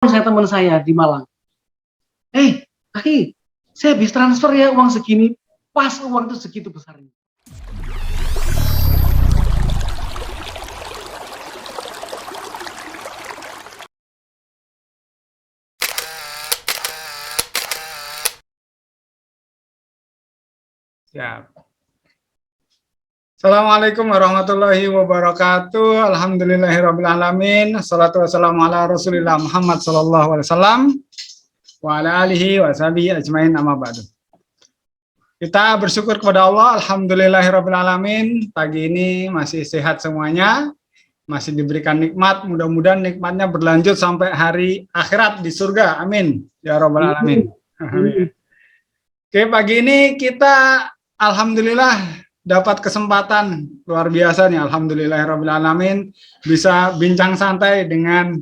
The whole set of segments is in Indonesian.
saya teman saya di Malang. Kaki, saya habis transfer ya uang segini, pas uang itu segitu besarnya. Ya. Assalamualaikum warahmatullahi wabarakatuh. Alhamdulillahirrabbilalamin. Assalatu wassalamu ala rasulillah Muhammad sallallahu alaihi wasallam wa ala alihi wa sahbihi ajmain amma ba'du. Kita bersyukur kepada Allah, alhamdulillahirrabbilalamin. Pagi ini masih sehat semuanya, masih diberikan nikmat. Mudah-mudahan nikmatnya berlanjut sampai hari akhirat di surga. Amin ya rabbal alamin. Oke, pagi ini kita alhamdulillah dapat kesempatan luar biasa nih, alhamdulillahirrabbilalamin, bisa bincang santai dengan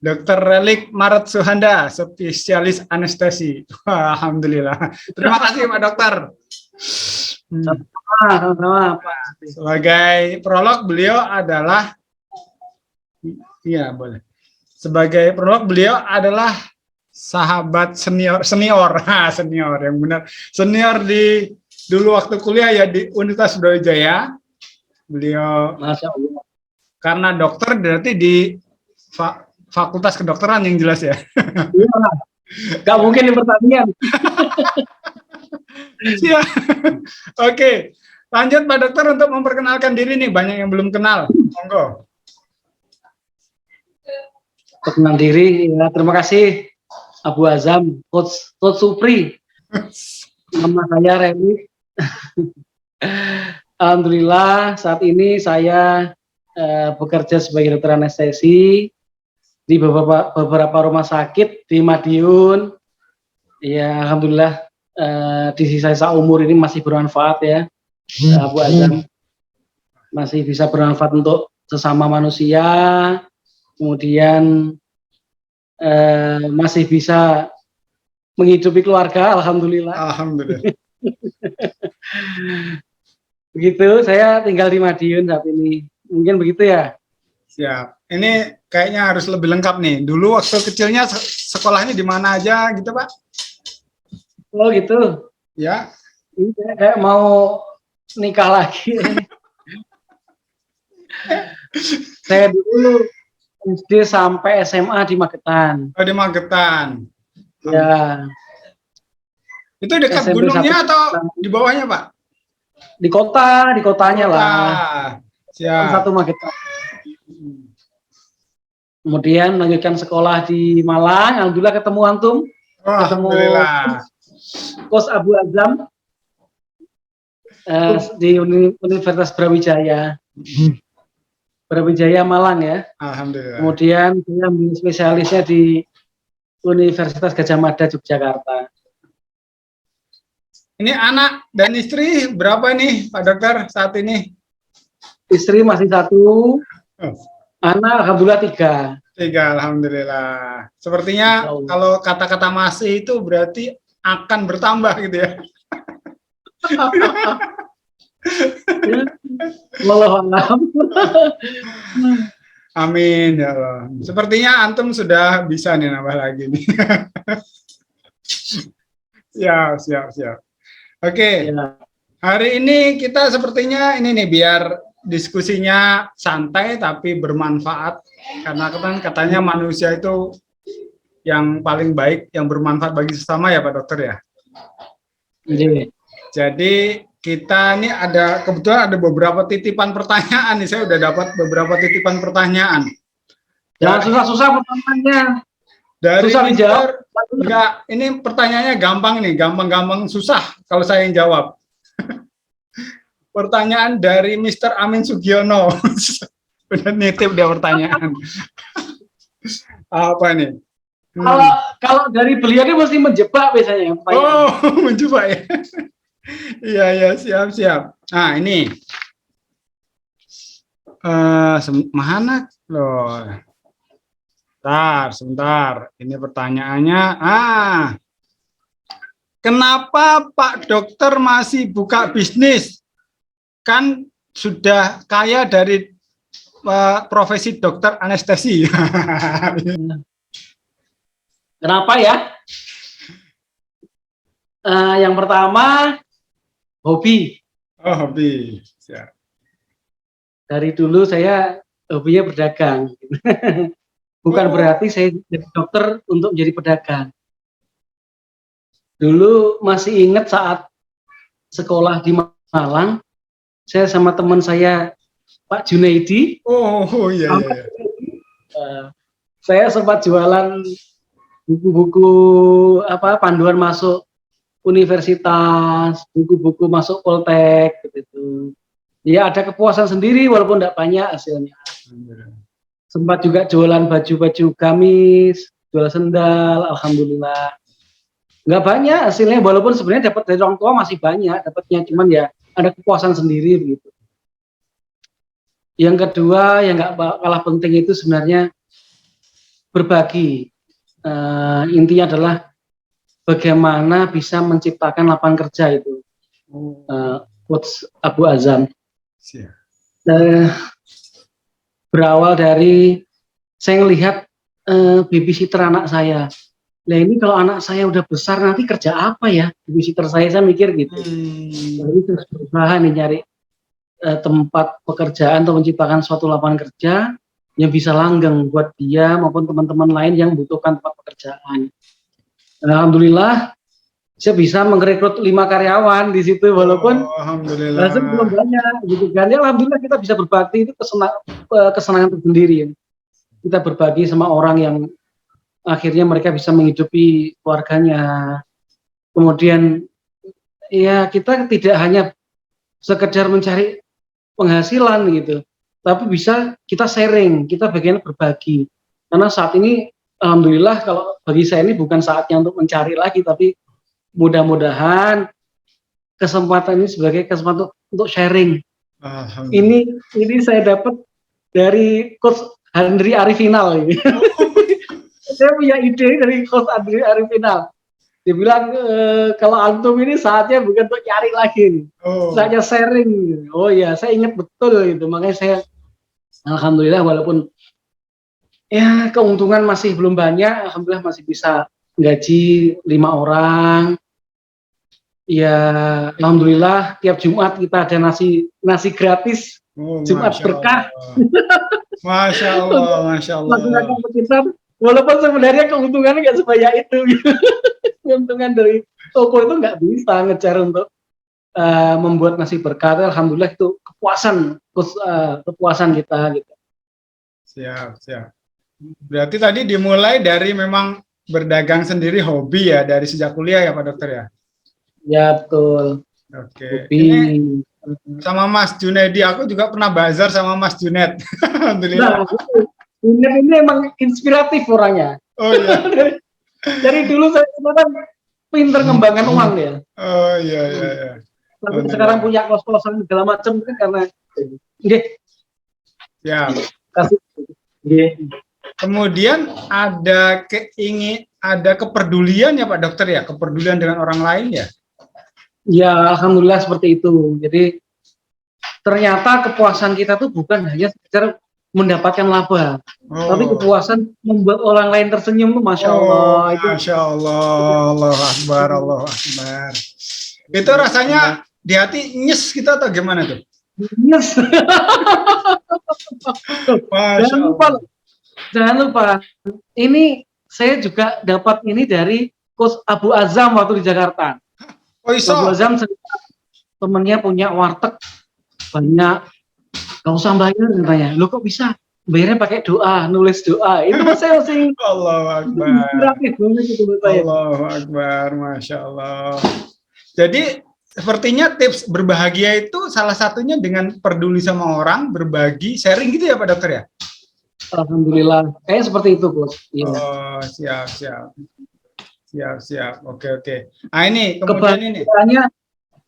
Dr. Relik Maret Suhanda, spesialis anestesi. Wah, alhamdulillah. Terima kasih Pak Dokter. Sama-sama, Pak. Sebagai prolog beliau adalah, iya boleh. Sebagai prolog beliau adalah sahabat senior yang benar, senior di dulu waktu kuliah ya di Universitas Brawijaya. Beliau Masya Allah. Karena dokter berarti di fakultas kedokteran yang jelas ya. Iya, nggak mungkin di pertanian. Ya. Oke, lanjut Pak Dokter untuk memperkenalkan diri nih, banyak yang belum kenal. Monggo. Perkenalkan diri, ya, terima kasih Abu Azam, Coach Supri. Nama saya Remi. Alhamdulillah saat ini saya bekerja sebagai dokter anestesi di beberapa rumah sakit di Madiun. Ya, alhamdulillah di sisa umur ini masih bermanfaat ya, Abu Azam. Masih bisa bermanfaat untuk sesama manusia, kemudian masih bisa menghidupi keluarga, alhamdulillah. Alhamdulillah. Begitu, saya tinggal di Madiun saat ini. Mungkin begitu ya. Siap. Ini kayaknya harus lebih lengkap nih. Dulu waktu kecilnya sekolahnya di mana aja gitu, Pak? Oh gitu. Ya. Ini saya kayak mau nikah lagi. Saya dulu SD sampai SMA di Magetan. Oh, di Magetan. Ya. Itu dekat SMP gunungnya atau di bawahnya, Pak? Di kotanya lah. Siap. Satu Magetan. Kemudian melanjutkan sekolah di Malang, alhamdulillah ketemu antum, ketemu Coach Abu Azam di Universitas Brawijaya. Brawijaya Malang ya. Alhamdulillah. Kemudian saya ambil spesialisnya di Universitas Gadjah Mada Yogyakarta. Ini anak dan istri berapa nih Pak Dokter saat ini? Istri masih satu, anak alhamdulillah 3. 3, alhamdulillah. Sepertinya kalau kata-kata masih itu berarti akan bertambah gitu ya. Amin ya Allah. Sepertinya antum sudah bisa nih nambah lagi nih. Siap. Oke. Hari ini kita sepertinya ini nih biar diskusinya santai tapi bermanfaat, karena katanya manusia itu yang paling baik, yang bermanfaat bagi sesama ya Pak Dokter ya. Jadi kita ini kebetulan ada beberapa titipan pertanyaan nih, saya udah dapat beberapa titipan pertanyaan. Jangan susah-susah pertanyaannya. Dari susah dijawab. Enggak, ini pertanyaannya gampang nih, gampang susah kalau saya yang jawab. Pertanyaan dari Mr. Amin Sugiono. Benar nitip dia pertanyaan. Apa nih? Kalau dari beliau ini mesti menjebak biasanya. Oh, menjebak ya. Iya, siap. Nah, ini. Mana loh? Sebentar. Ini pertanyaannya. Kenapa Pak Dokter masih buka bisnis? Kan sudah kaya dari profesi dokter anestesi. Kenapa ya? Yang pertama, hobi. Oh, hobi. Siap. Dari dulu saya hobinya berdagang. Bukan berarti saya jadi dokter untuk menjadi pedagang. Dulu masih ingat saat sekolah di Malang, saya sama teman saya Pak Junaidi. Oh, iya, iya. Saya sempat jualan buku-buku panduan masuk universitas, buku-buku masuk Poltek gitu. Ya ada kepuasan sendiri walaupun tidak banyak hasilnya. Sempat juga jualan baju-baju gamis, jual sendal, alhamdulillah. Nggak banyak hasilnya walaupun sebenarnya dapat dari orang tua masih banyak dapatnya, cuman ya ada kepuasan sendiri begitu. Yang kedua yang nggak kalah penting itu sebenarnya berbagi. Intinya adalah bagaimana bisa menciptakan lapangan kerja itu. Quotes Abu Azam. Berawal dari saya melihat babysitter anak saya. Nah ini kalau anak saya udah besar nanti kerja apa ya babysitter saya mikir gitu. Jadi terus berusaha nih nyari tempat pekerjaan atau menciptakan suatu lapangan kerja yang bisa langgeng buat dia maupun teman-teman lain yang membutuhkan tempat pekerjaan. Alhamdulillah saya bisa merekrut 5 karyawan di situ walaupun belum banyak gitu kan. Ya alhamdulillah kita bisa berbakti itu kesenangan tersendiri ya. Kita berbagi sama orang yang akhirnya mereka bisa menghidupi keluarganya. Kemudian ya kita tidak hanya sekedar mencari penghasilan gitu, tapi bisa kita sharing, kita bagian berbagi. Karena saat ini alhamdulillah kalau bagi saya ini bukan saatnya untuk mencari lagi, tapi mudah-mudahan kesempatan ini sebagai kesempatan untuk sharing. Ini saya dapat dari Coach Andri Arifinal ini. Saya punya ide dari Coach Andri Arifinal. Dia bilang kalau antum ini saatnya bukan untuk cari lagi, saatnya sharing. Oh ya, saya ingat betul itu. Makanya saya alhamdulillah walaupun ya keuntungan masih belum banyak, alhamdulillah masih bisa gaji 5 orang. Ya, alhamdulillah tiap Jumat kita ada nasi gratis, Jumat berkah. Masya Allah, Masya Allah. Walaupun sebenarnya keuntungannya nggak sebanyak itu, keuntungan dari toko itu nggak bisa ngejar untuk membuat nasi berkah. Alhamdulillah itu kepuasan kita gitu. Siap. Berarti tadi dimulai dari memang berdagang sendiri hobi ya dari sejak kuliah ya Pak Dokter ya? Ya betul. Oke. Ini sama Mas Junaidi, aku juga pernah bazar sama Mas Junaid. Alhamdulillah. Nah, Junaid ini emang inspiratif orangnya. Oh iya. dari dulu saya kan pinter ngembangkan uang ya. Oh iya. Tapi sekarang punya kos-kosan segala macam kan karena ya. Kasih. Kemudian ada kepedulian ya Pak Dokter ya, kepedulian dengan orang lain ya. Ya, alhamdulillah seperti itu. Jadi ternyata kepuasan kita tuh bukan hanya sekedar mendapatkan laba, tapi kepuasan membuat orang lain tersenyum tuh, masya Allah. Masya Allah, Allah Akbar, Allah Akbar. Itu rasanya di hati nyes kita atau gimana tuh? Nyes. Jangan lupa. Ini saya juga dapat ini dari Coach Abu Azam waktu di Jakarta. Abu Azam temennya punya warteg banyak, gak usah bayar katanya. Lo kok bisa bayarnya pakai doa, nulis doa? Itu saya masih Allahu Akbar. Allahu Akbar, Masya Allah. Jadi sepertinya tips berbahagia itu salah satunya dengan peduli sama orang, berbagi, sharing gitu ya Pak Dokter ya? Alhamdulillah, kayak seperti itu Bos. Ya. Oh siap. Oke. Nah ini kemudian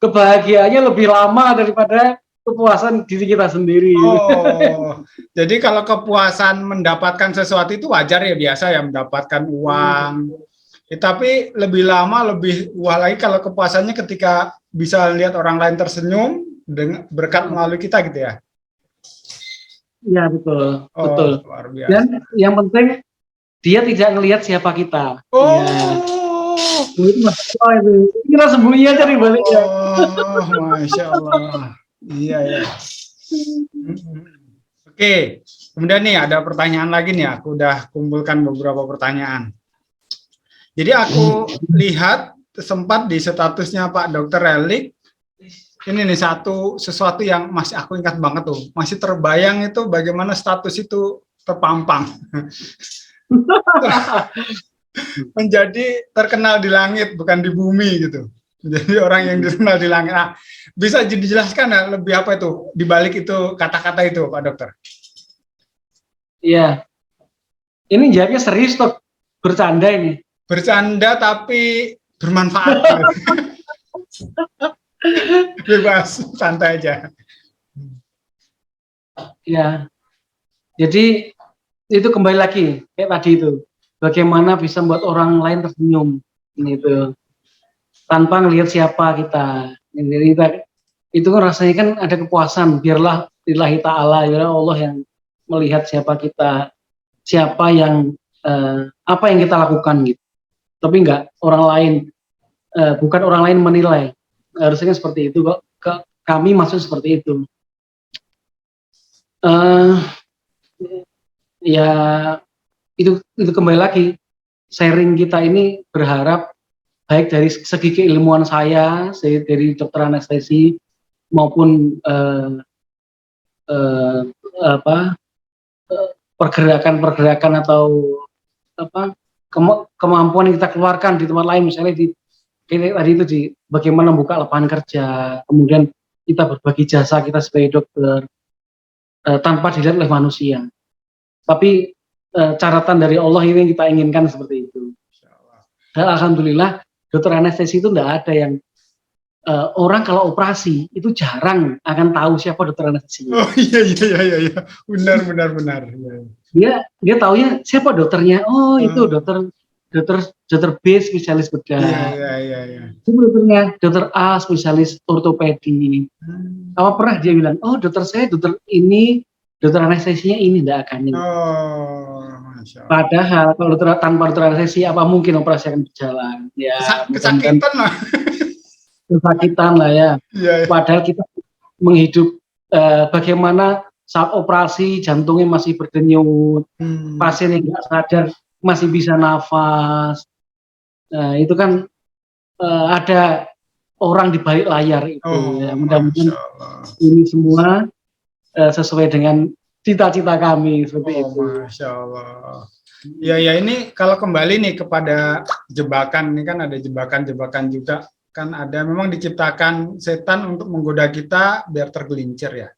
kebahagiaannya lebih lama daripada kepuasan diri kita sendiri. Oh, jadi kalau kepuasan mendapatkan sesuatu itu wajar ya, biasa ya mendapatkan uang. Tapi lebih lama, lebih wah lagi kalau kepuasannya ketika bisa lihat orang lain tersenyum dengan berkat melalui kita gitu ya. Iya betul. Luar biasa. Dan yang penting dia tidak ngelihat siapa kita. Oh. Ya. Itu Masya Allah itu. Kita sembunyi aja di baliknya. Oh, Masya Allah. Iya ya. Oke, kemudian nih ada pertanyaan lagi nih. Aku udah kumpulkan beberapa pertanyaan. Jadi aku lihat sempat di statusnya Pak Dr. Relik. Ini nih sesuatu yang masih aku ingat banget tuh. Masih terbayang itu bagaimana status itu terpampang. Menjadi terkenal di langit bukan di bumi gitu. Jadi orang yang dikenal di langit. Nah, bisa dijelaskan ya, lebih apa itu di balik itu kata-kata itu Pak Dokter? Iya. Ini jawabnya serius tuh, bercanda ini. Bercanda tapi bermanfaat. Bebas, santai aja. Ya. Jadi itu kembali lagi kayak tadi itu. Bagaimana bisa membuat orang lain tersenyum gitu. Tanpa ngelihat siapa kita. Jadi itu kan rasanya kan ada kepuasan, biarlah lillahi ta'ala, biarlah Allah yang melihat siapa kita, siapa yang apa yang kita lakukan gitu. Tapi enggak orang lain, bukan orang lain menilai. Harusnya seperti itu kok. Kami maksud seperti itu. Ya itu kembali lagi, sharing kita ini berharap baik dari segi keilmuan saya dari dokter anestesi maupun pergerakan atau kemampuan yang kita keluarkan di tempat lain, misalnya tadi itu di bagaimana membuka lapangan kerja, kemudian kita berbagi jasa kita sebagai dokter tanpa dilihat oleh manusia. Tapi caratan dari Allah ini yang kita inginkan seperti itu. Dan alhamdulillah dokter anestesi itu tidak ada yang orang kalau operasi itu jarang akan tahu siapa dokter anestesi. Oh iya, benar. Dia taunya siapa dokternya. Oh itu dokter B spesialis bedah. Iya. Itu dokternya dokter A spesialis ortopedi. Apa pernah dia bilang, oh dokter saya dokter ini, dokter anestesinya ini, tidak akan. Padahal kalau tanpa dokter anestesi apa mungkin operasi akan berjalan? Ya, kesakitan lah ya. Padahal kita menghidup bagaimana saat operasi jantungnya masih berdenyut, pasien yang tidak sadar masih bisa nafas. Itu kan ada orang di balik layar itu. Ya, mudah-mudahan ini semua sesuai dengan cita-cita kami seperti itu. Masya Allah. Ya ini kalau kembali nih kepada jebakan, ini kan ada jebakan-jebakan juga. Kan ada memang diciptakan setan untuk menggoda kita biar tergelincir ya.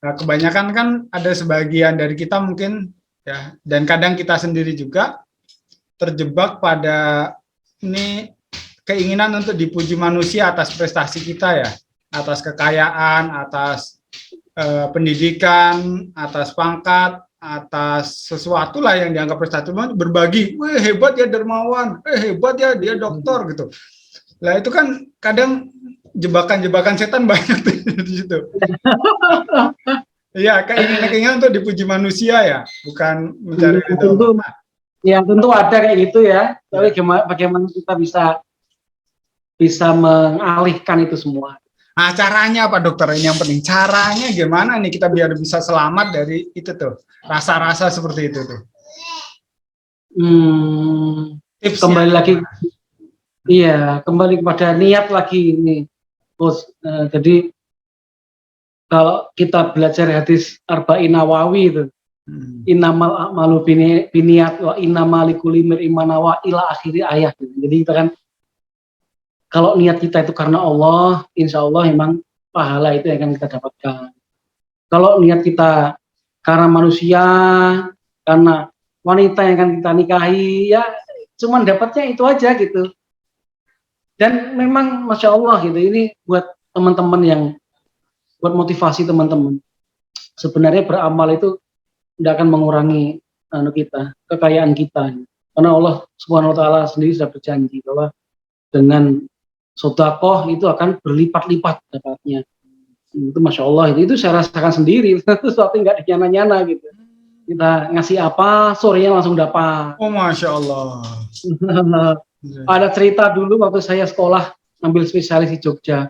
Nah, kebanyakan kan ada sebagian dari kita mungkin ya, dan kadang kita sendiri juga terjebak pada ini keinginan untuk dipuji manusia atas prestasi kita ya, atas kekayaan, atas pendidikan, atas pangkat, atas sesuatu lah yang dianggap prestasi, berbagi, weh hebat ya dermawan, hebat ya dia dokter gitu. Lah itu kan kadang jebakan-jebakan setan banyak di situ. Iya, keinginan untuk dipuji manusia ya, bukan mencari itu. Tentu ada kayak gitu ya. Tapi bagaimana kita bisa mengalihkan itu semua. Nah, caranya Pak Dokter, ini yang penting. Caranya gimana nih kita biar bisa selamat dari itu tuh, rasa-rasa seperti itu tuh. Tipsnya. Kembali lagi. Iya, kembali kepada niat lagi ini, Bos. Jadi kalau kita belajar hadis Arba'in Nawawi itu, innamal a'malu binniat wa innamal likulli imri'in ma nawa ila akhiri ayat. Jadi kita kan kalau niat kita itu karena Allah, insya Allah memang pahala itu yang akan kita dapatkan. Kalau niat kita karena manusia, karena wanita yang akan kita nikahi, ya cuman dapatnya itu aja gitu. Dan memang Masya Allah gitu, ini buat teman-teman yang, buat motivasi teman-teman. Sebenarnya beramal itu tidak akan mengurangi kekayaan kita. Karena Allah Subhanahu wa Ta'ala sendiri sudah berjanji bahwa dengan sedekah itu akan berlipat-lipat dapatnya. Itu Masya Allah, itu saya rasakan sendiri, itu sesuatu nggak dinyana-nyana gitu. Kita ngasih apa, sorenya langsung dapat. Oh, Masya Allah. Ada cerita dulu waktu saya sekolah ambil spesialis di Jogja.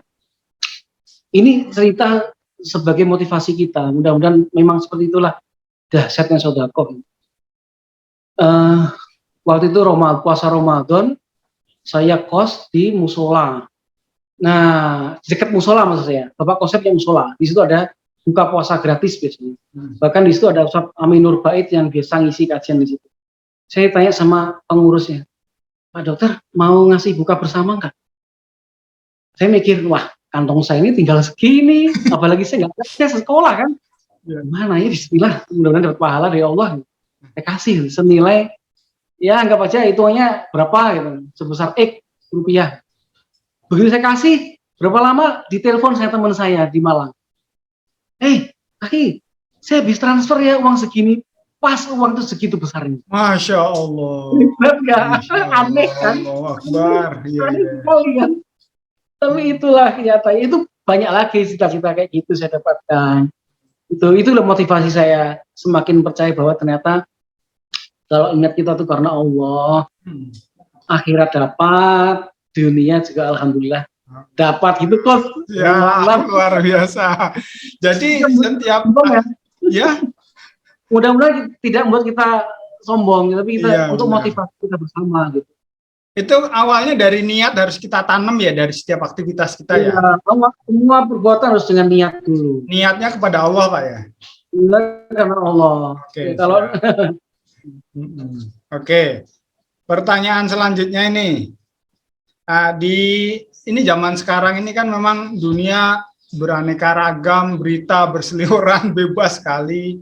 Ini cerita sebagai motivasi kita. Mudah-mudahan memang seperti itulah dahsyatnya sedekah. Waktu itu puasa Ramadan, saya kos di musola. Nah, dekat musola maksud saya. Bapak konsepnya musola. Di situ ada buka puasa gratis biasanya. Bahkan di situ ada Ustaz Aminur Bait yang biasa ngisi kajian di situ. Saya tanya sama pengurusnya, Pak Dokter mau ngasih buka bersama nggak? Saya mikir, wah kantong saya ini tinggal segini, apalagi saya nggak kerja sekolah kan. Gimana ya, bismillah, mudah-mudahan dapat pahala dari Allah. Saya kasih senilai, ya anggap aja hitungannya berapa gitu, sebesar X rupiah. Begitu saya kasih, berapa lama ditelepon saya teman saya di Malang. Kaki, saya habis transfer ya uang segini, pas uang itu segitu besarnya. Masya Allah. Benar nggak? Aneh kan? Allah Akbar. Aneh sekali kan? Tapi itulah kenyataannya. Itu banyak lagi cita-cita kayak gitu saya dapatkan. Itulah motivasi saya semakin percaya bahwa ternyata kalau ingat kita tuh karena Allah, akhirat dapat, dunia juga alhamdulillah dapat gitu kok. Ya, luar biasa. Jadi setiap ya mudah-mudahan tidak membuat kita sombong, tapi kita untuk motivasi kita bersama gitu. Itu awalnya dari niat harus kita tanam ya dari setiap aktivitas kita ya. Semua perbuatan harus dengan niat dulu. Niatnya kepada Allah Pak ya. Karena Allah. Oke. Kalau Oke. Pertanyaan selanjutnya ini. Ini zaman sekarang ini kan memang dunia beraneka ragam, berita berseliweran bebas sekali.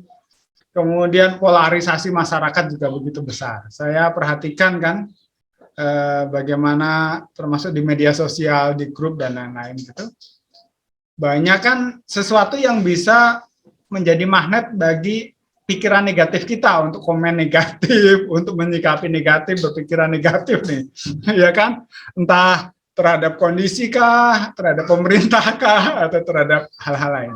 Kemudian polarisasi masyarakat juga begitu besar. Saya perhatikan kan bagaimana termasuk di media sosial, di grup dan lain-lain gitu. Banyak kan sesuatu yang bisa menjadi magnet bagi pikiran negatif kita untuk komen negatif, untuk menyikapi negatif, berpikiran negatif nih, ya kan? Entah terhadap kondisi kah, terhadap pemerintah kah, atau terhadap hal-hal lain.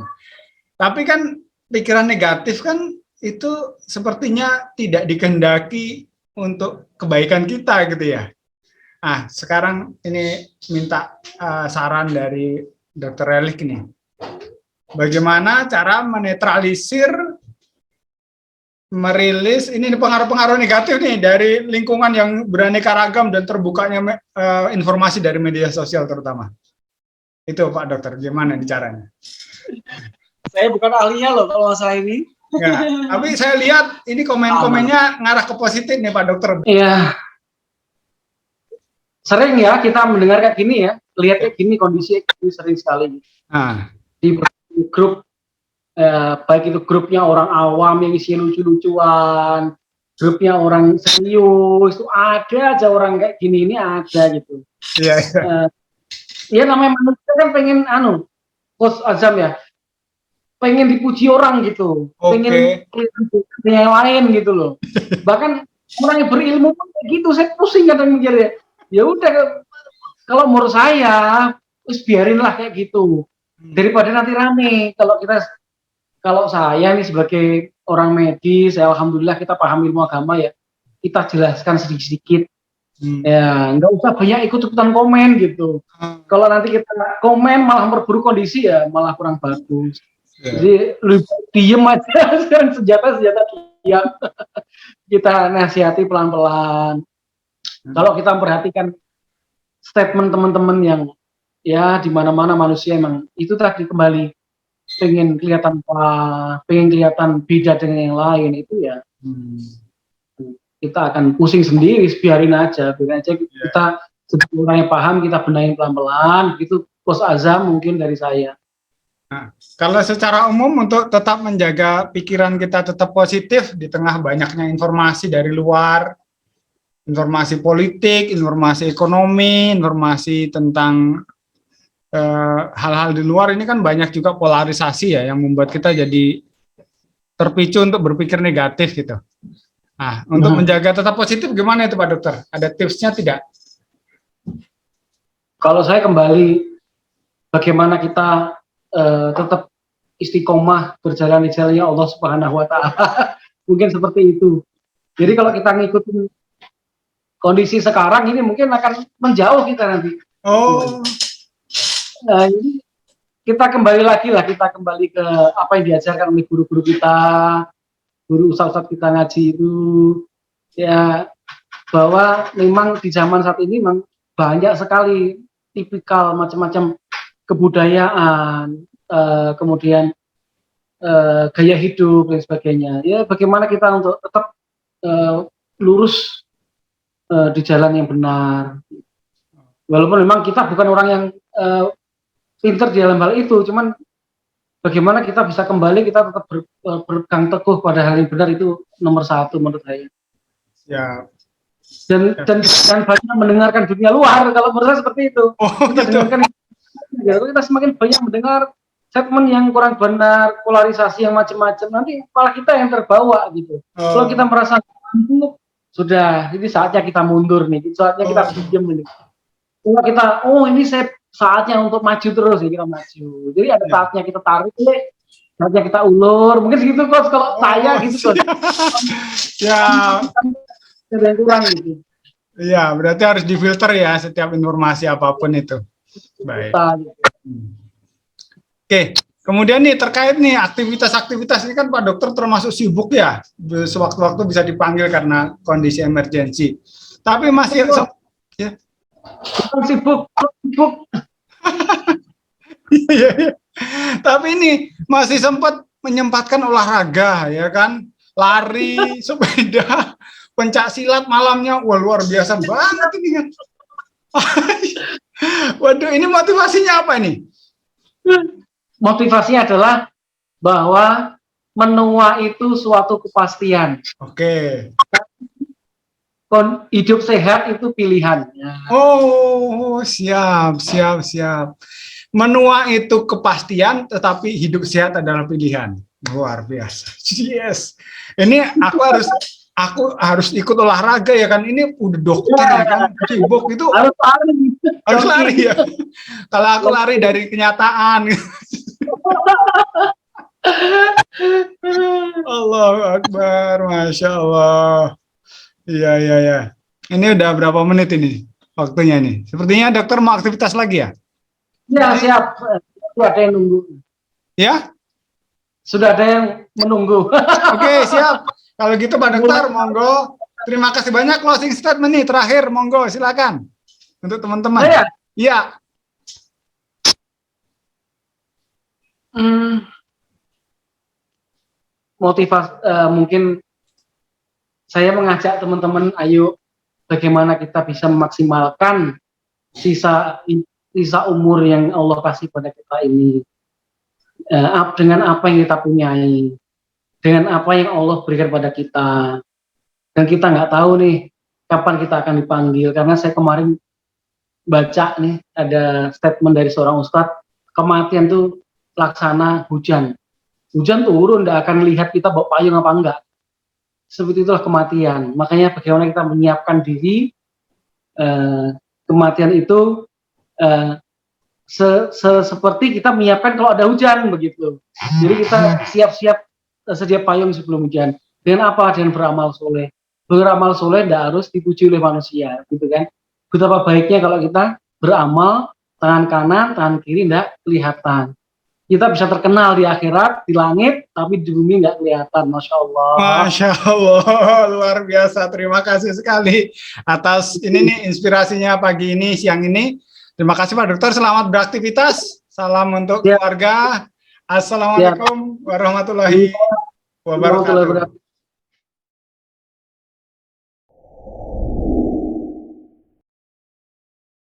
Tapi kan pikiran negatif kan itu sepertinya tidak dikehendaki untuk kebaikan kita gitu ya. Sekarang ini minta saran dari Dr. Relik nih. Bagaimana cara menetralisir, merilis ini pengaruh-pengaruh negatif nih dari lingkungan yang beraneka ragam dan terbukanya informasi dari media sosial terutama. Itu Pak Dokter, gimana caranya? Saya bukan ahlinya loh kalau masalah ini. Ya, tapi saya lihat ini komen-komennya ngarah ke positif nih Pak Dokter. Iya. Sering ya kita mendengar kayak gini ya, lihat kayak gini kondisi ini sering sekali. Di grup baik itu grupnya orang awam yang isi lucu-lucuan, grupnya orang serius, itu ada aja orang kayak gini ini ada gitu. Iya. Ya namanya manusia kan pengen Coach Azam ya, pengen dipuji orang gitu, pengen yang lain gitu loh. Bahkan orang yang berilmu pun kayak gitu, saya pusing kadang mikirnya. Ya udah kalau menurut saya, biarinlah kayak gitu, daripada nanti rame. Kalau saya nih sebagai orang medis, alhamdulillah kita paham ilmu agama ya, kita jelaskan sedikit-sedikit. Ya, nggak usah banyak ikut-ikutan komen gitu. Kalau nanti kita komen malah memperburuk kondisi ya malah kurang bagus. Jadi lebih diem aja dan senjata diam. Kita nasihati pelan-pelan. Kalau kita memperhatikan statement teman-teman yang ya di mana-mana manusia emang itu tadi kembali pengen kelihatan beda dengan yang lain itu ya kita akan pusing sendiri, biarin aja kita sebagai orang yang paham kita benahin pelan-pelan gitu. Coach Azam mungkin dari saya. Kalau secara umum untuk tetap menjaga pikiran kita tetap positif di tengah banyaknya informasi dari luar, informasi politik, informasi ekonomi, informasi tentang hal-hal di luar ini kan banyak juga polarisasi ya yang membuat kita jadi terpicu untuk berpikir negatif gitu. Untuk menjaga tetap positif gimana itu Pak Dokter? Ada tipsnya tidak? Kalau saya kembali bagaimana kita tetap istiqomah berjalan di jalannya Allah Subhanahu wa Ta'ala. Mungkin seperti itu. Jadi kalau kita ngikutin kondisi sekarang ini mungkin akan menjauh kita nanti. Oh, Nah, ini kita kembali lagi lah, kita kembali ke apa yang diajarkan oleh guru-guru kita, guru ustadz kita ngaji itu, ya bahwa memang di zaman saat ini memang banyak sekali tipikal macam-macam kebudayaan, kemudian gaya hidup dan sebagainya. Ya bagaimana kita untuk tetap lurus di jalan yang benar. Walaupun memang kita bukan orang yang pinter di dalam hal itu, cuman bagaimana kita bisa kembali, kita tetap berpegang teguh pada hal yang benar itu nomor satu menurut saya. ya. Dan banyak mendengarkan dunia luar, kalau menurut saya seperti itu. Oh, Kita gitu. dengarkan, ya, kita semakin banyak mendengar statement yang kurang benar, polarisasi yang macam-macam, nanti malah kita yang terbawa gitu. Kalau kita merasa mampu, sudah, ini saatnya kita mundur nih, saatnya kita diam ini. Kalau kita, ini saatnya untuk maju terus ya, kita maju. Jadi ada saatnya kita tarik, saatnya kita ulur, mungkin segitu kok kalau saya gitu kok. Ya, ada yang kurang gitu. iya, berarti harus difilter ya setiap informasi apapun itu. Baik. Oke, kemudian nih terkait nih aktivitas-aktivitas ini kan Pak Dokter termasuk sibuk ya, sewaktu-waktu bisa dipanggil karena kondisi emergensi. Tapi masih ya. Bukan sibuk. Iya, iya. Tapi ini masih sempat menyempatkan olahraga ya kan, lari, sepeda, pencak silat malamnya, wah luar biasa banget ini kan. Waduh, ini motivasinya apa ini? Motivasinya adalah bahwa menua itu suatu kepastian. Oke. Hidup sehat itu pilihan. Oh, siap. Menua itu kepastian, tetapi hidup sehat adalah pilihan. Luar biasa. Yes. Ini aku harus ikut olahraga ya kan. Ini udah dokter ya kan. Sibuk itu harus lari ya. Kalau aku lari dari kenyataan. Allahu Akbar, Masya Allah. Iya. Ini udah berapa menit ini waktunya nih? Sepertinya dokter mau aktivitas lagi ya? Ya, siap. Sudah ada yang nunggu. Ya? Sudah ada yang menunggu. Oke, siap. Kalau gitu Pak Dokter, monggo. Terima kasih banyak, closing statement nih terakhir, monggo silakan. Untuk teman-teman. Iya. Motivasi mungkin saya mengajak teman-teman, ayo bagaimana kita bisa memaksimalkan sisa umur yang Allah kasih pada kita ini, dengan apa yang kita punyai, dengan apa yang Allah berikan pada kita, dan kita nggak tahu nih kapan kita akan dipanggil. Karena saya kemarin baca nih ada statement dari seorang ustadz, kematian tuh laksana hujan turun, nggak akan lihat kita bawa payung apa enggak. Seperti itulah kematian. Makanya bagaimana kita menyiapkan diri, kematian itu seperti kita menyiapkan kalau ada hujan begitu. Jadi kita siap-siap sedia payung sebelum hujan. Dengan apa? Dengan beramal soleh. Beramal soleh tidak harus dipuji oleh manusia, gitu kan? Betapa baiknya kalau kita beramal, tangan kanan, tangan kiri tidak kelihatan. Kita bisa terkenal di akhirat, di langit, tapi di bumi nggak kelihatan. Masya Allah. Masya Allah, luar biasa. Terima kasih sekali atas ini nih inspirasinya pagi ini, siang ini. Terima kasih Pak Dokter, selamat beraktivitas. Salam untuk keluarga. Assalamualaikum warahmatullahi wabarakatuh.